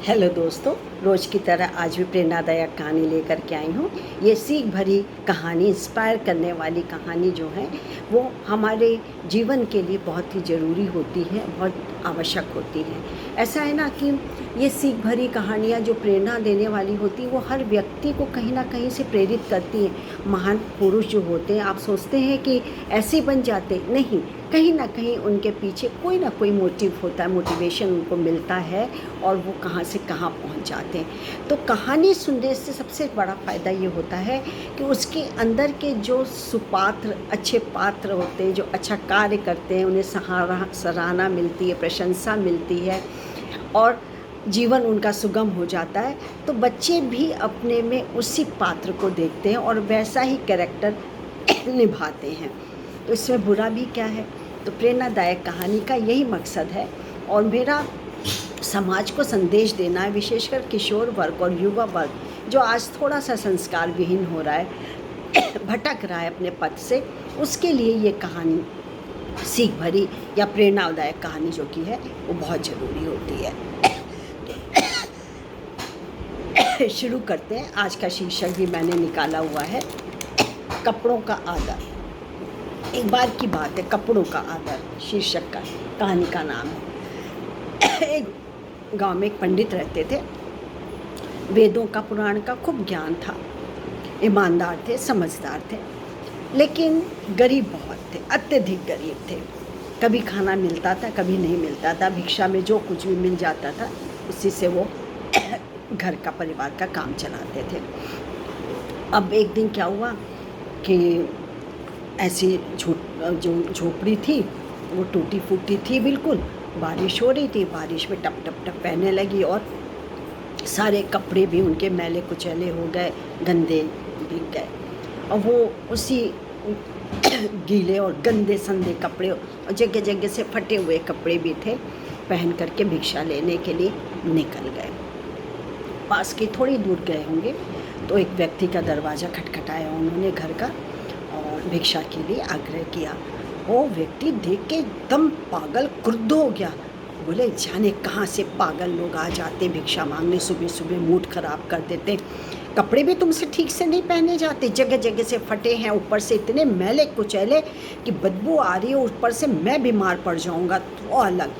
Hello दोस्तों, रोज़ की तरह आज भी प्रेरणादायक कहानी लेकर के आई हूँ। ये सीख भरी कहानी, इंस्पायर करने वाली कहानी जो है वो हमारे जीवन के लिए बहुत ही ज़रूरी होती है, बहुत आवश्यक होती है। ऐसा है ना कि ये सीख भरी कहानियाँ जो प्रेरणा देने वाली होती है वो हर व्यक्ति को कहीं ना कहीं से प्रेरित करती हैं। महान पुरुष जो होते हैं, आप सोचते हैं कि ऐसे बन जाते, नहीं, कहीं ना कहीं उनके पीछे कोई ना कोई मोटिव होता है, मोटिवेशन उनको मिलता है और वो कहाँ से कहाँ पहुँच जाते हैं। तो कहानी सुनने से सबसे बड़ा फ़ायदा ये होता है कि उसके अंदर के जो सुपात्र, अच्छे पात्र होते हैं, जो अच्छा कार्य करते हैं, उन्हें सराहना मिलती है, प्रशंसा मिलती है और जीवन उनका सुगम हो जाता है। तो बच्चे भी अपने में उसी पात्र को देखते हैं और वैसा ही कैरेक्टर निभाते हैं। तो इसमें बुरा भी क्या है? तो प्रेरणादायक कहानी का यही मकसद है और मेरा समाज को संदेश देना है, विशेषकर किशोर वर्ग और युवा वर्ग जो आज थोड़ा सा संस्कार विहीन हो रहा है, भटक रहा है अपने पथ से, उसके लिए ये कहानी सीख भरी या प्रेरणादायक कहानी जो की है वो बहुत ज़रूरी होती है। शुरू करते हैं। आज का शीर्षक भी मैंने निकाला हुआ है, कपड़ों का आदर। एक बार की बात है, कपड़ों का आदर शीर्षक का कहानी का नाम है। एक गांव में एक पंडित रहते थे। वेदों का, पुराण का खूब ज्ञान था, ईमानदार थे, समझदार थे, लेकिन गरीब बहुत थे, अत्यधिक गरीब थे। कभी खाना मिलता था, कभी नहीं मिलता था। भिक्षा में जो कुछ भी मिल जाता था उसी से वो घर का, परिवार का काम चलाते थे। अब एक दिन क्या हुआ कि ऐसी जो झोपड़ी थी वो टूटी फूटी थी बिल्कुल। बारिश हो रही थी, बारिश में टप टप टप बहने लगी और सारे कपड़े भी उनके मैले कुचैले हो गए, गंदे भीग गए। और वो उसी गीले और गंदे संदे कपड़े और जगह जगह से फटे हुए कपड़े भी थे, पहन करके भिक्षा लेने के लिए निकल गए। पास के थोड़ी दूर गए होंगे तो एक व्यक्ति का दरवाज़ा खटखटाया उन्होंने घर का और भिक्षा के लिए आग्रह किया। वो व्यक्ति देख के एकदम पागल, क्रुद्ध हो गया। बोले, जाने कहाँ से पागल लोग आ जाते भिक्षा मांगने, सुबह सुबह मूड खराब कर देते, कपड़े भी तुमसे ठीक से नहीं पहने जाते, जगह जगह से फटे हैं, ऊपर से इतने मैले कुचैले कि बदबू आ रही है, ऊपर से मैं बीमार पड़ जाऊँगा तो अलग,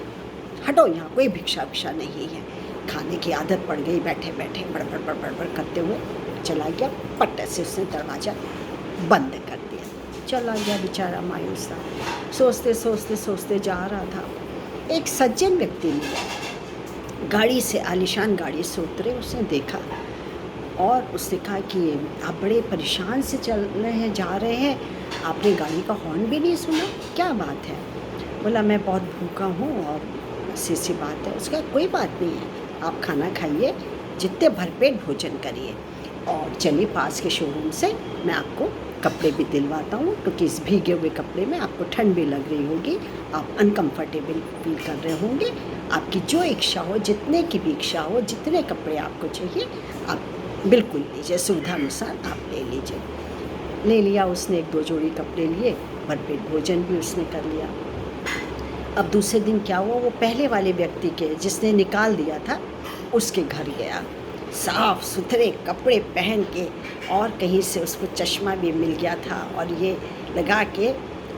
हटो यहाँ, कोई भिक्षा भिक्षा नहीं है। खाने की आदत पड़ गई, बैठे बैठे बड़बड़ बड़बड़ करते हुए चला गया। पट्टे से उसने दरवाज़ा बंद कर दिया, चला गया बेचारा मायूस था। सोचते सोचते सोचते जा रहा था, एक सज्जन व्यक्ति ने गाड़ी से, आलीशान गाड़ी से उतरे, उसने देखा और उसने कहा कि आप बड़े परेशान से चल रहे हैं, जा रहे हैं, आपने गाड़ी का हॉर्न भी नहीं सुना, क्या बात है? बोला, मैं बहुत भूखा हूँ और सी बात है। उसका कोई बात नहीं है, आप खाना खाइए, जितने भरपेट भोजन करिए और चलिए पास के शोरूम से मैं आपको कपड़े भी दिलवाता हूँ, क्योंकि इस भीगे हुए कपड़े में आपको ठंड भी लग रही होगी, आप अनकम्फर्टेबल फील कर रहे होंगे। आपकी जो इच्छा हो, जितने की भी इच्छा हो, जितने कपड़े आपको चाहिए आप बिल्कुल लीजिए, सुविधा अनुसार आप ले लीजिए। ले लिया उसने, एक दो जोड़ी कपड़े लिए, भरपेट भोजन भी उसने कर लिया। अब दूसरे दिन क्या हुआ, वो पहले वाले व्यक्ति के, जिसने निकाल दिया था, उसके घर गया। साफ़ सुथरे कपड़े पहन के और कहीं से उसको चश्मा भी मिल गया था और ये लगा के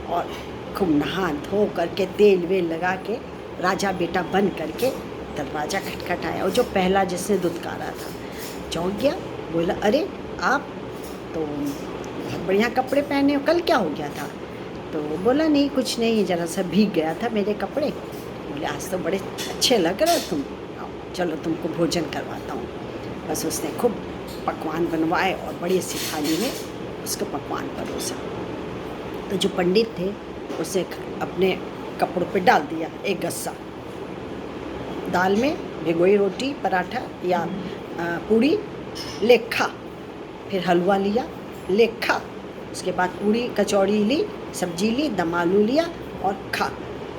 और खूब नहा धो करके, तेल वेल लगा के, राजा बेटा बन करके दरवाज़ा खटखटाया। और जो पहला जिसने दुत्कारा था चौंक गया, बोला, अरे आप तो बहुत बढ़िया कपड़े पहने हो, कल क्या हो गया था? तो बोला, नहीं कुछ नहीं, ज़रा सा भीग गया था मेरे कपड़े। बोले, आज तो बड़े अच्छे लग रहे तुम, चलो तुमको भोजन करवाता हूँ। बस उसने खूब पकवान बनवाए और बड़ी सी थाली में उसको पकवान परोसा। तो जो पंडित थे उसे अपने कपड़ों पे डाल दिया एक गस्सा, दाल में भिगोई रोटी, पराठा या पूड़ी, ले खा। फिर हलवा लिया, ले खा। उसके बाद पूड़ी कचौड़ी ली, सब्जी ली, दम आलू लिया और खा।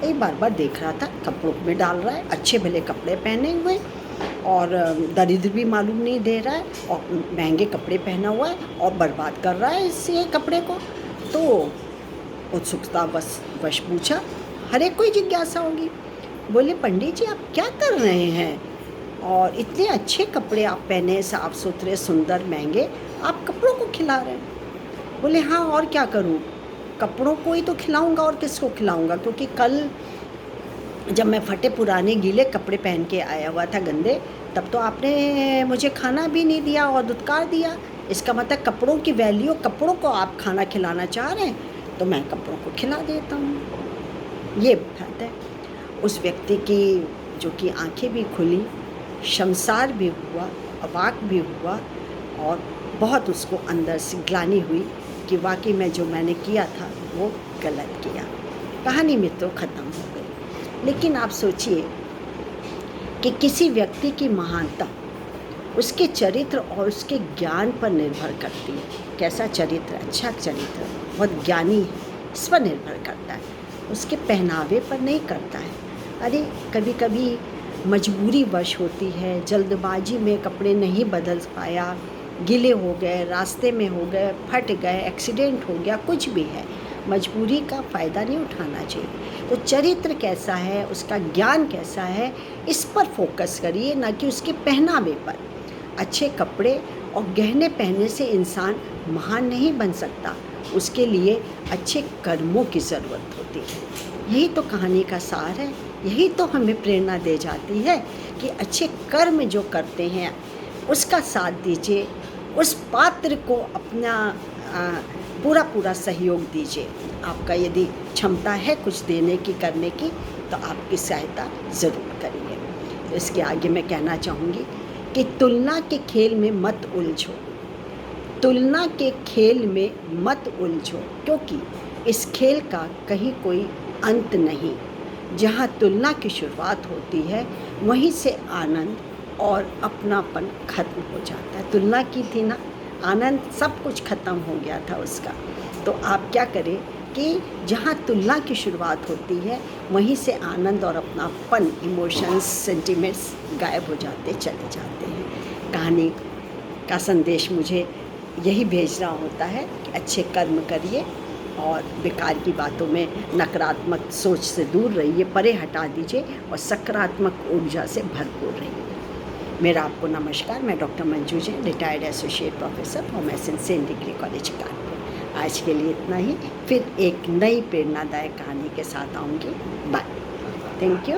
एक बार बार देख रहा था, कपड़ों में डाल रहा है, अच्छे भले कपड़े पहने हुए और दरिद्र भी मालूम नहीं दे रहा है और महंगे कपड़े पहना हुआ है और बर्बाद कर रहा है इससे कपड़े को। तो उत्सुकता वश पूछा, हर एक कोई जिज्ञासा होगी। बोले, पंडित जी आप क्या कर रहे हैं? और इतने अच्छे कपड़े आप पहने, साफ़ सुथरे, सुंदर, महंगे, आप कपड़ों को खिला रहे हैं। बोले हाँ और क्या करूँ, कपड़ों को ही तो खिलाऊँगा और किसको खिलाऊँगा, क्योंकि कल जब मैं फटे पुराने गीले कपड़े पहन के आया हुआ था गंदे, तब तो आपने मुझे खाना भी नहीं दिया और दुत्कार दिया। इसका मतलब कपड़ों की वैल्यू, कपड़ों को आप खाना खिलाना चाह रहे हैं तो मैं कपड़ों को खिला देता हूँ। ये बात है। उस व्यक्ति की जो कि आंखें भी खुली, शर्मसार भी हुआ, अवाक भी हुआ और बहुत उसको अंदर से ग्लानि हुई कि वाकई में जो मैंने किया था वो गलत किया। कहानी मित्रों ख़त्म हो गई। लेकिन आप सोचिए कि किसी व्यक्ति की महानता उसके चरित्र और उसके ज्ञान पर निर्भर करती है। कैसा चरित्र, अच्छा चरित्र, बहुत ज्ञानी है, इस पर निर्भर करता है, उसके पहनावे पर नहीं करता है। अरे कभी कभी मजबूरी वश होती है, जल्दबाजी में कपड़े नहीं बदल पाया, गीले हो गए, रास्ते में हो गए, फट गए, एक्सीडेंट हो गया, कुछ भी है, मजबूरी का फ़ायदा नहीं उठाना चाहिए। तो चरित्र कैसा है, उसका ज्ञान कैसा है, इस पर फोकस करिए, ना कि उसके पहनावे पर। अच्छे कपड़े और गहने पहनने से इंसान महान नहीं बन सकता, उसके लिए अच्छे कर्मों की ज़रूरत होती है। यही तो कहानी का सार है, यही तो हमें प्रेरणा दे जाती है कि अच्छे कर्म जो करते हैं उसका साथ दीजिए, उस पात्र को अपना पूरा पूरा सहयोग दीजिए। आपका यदि क्षमता है कुछ देने की, करने की, तो आपकी सहायता ज़रूर करिए। तो इसके आगे मैं कहना चाहूँगी कि तुलना के खेल में मत उलझो, तुलना के खेल में मत उलझो, क्योंकि इस खेल का कहीं कोई अंत नहीं। जहाँ तुलना की शुरुआत होती है वहीं से आनंद और अपनापन खत्म हो जाता है। तुलना की थी ना, आनंद सब कुछ खत्म हो गया था उसका। तो आप क्या करें कि जहाँ तुलना की शुरुआत होती है वहीं से आनंद और अपनापन, इमोशंस, सेंटिमेंट्स गायब हो जाते चले जाते हैं। कहानी का संदेश मुझे यही भेजना होता है कि अच्छे कर्म करिए और बेकार की बातों में, नकारात्मक सोच से दूर रहिए, परे हटा दीजिए और सकारात्मक ऊर्जा से भरपूर रहिए। मेरा आपको नमस्कार। मैं doctor Manju Jain, retired associate professor, homeopathy saint degree college Kanpur. आज के लिए इतना ही, फिर एक नई प्रेरणादायक कहानी के साथ आऊँगी। Bye, thank you.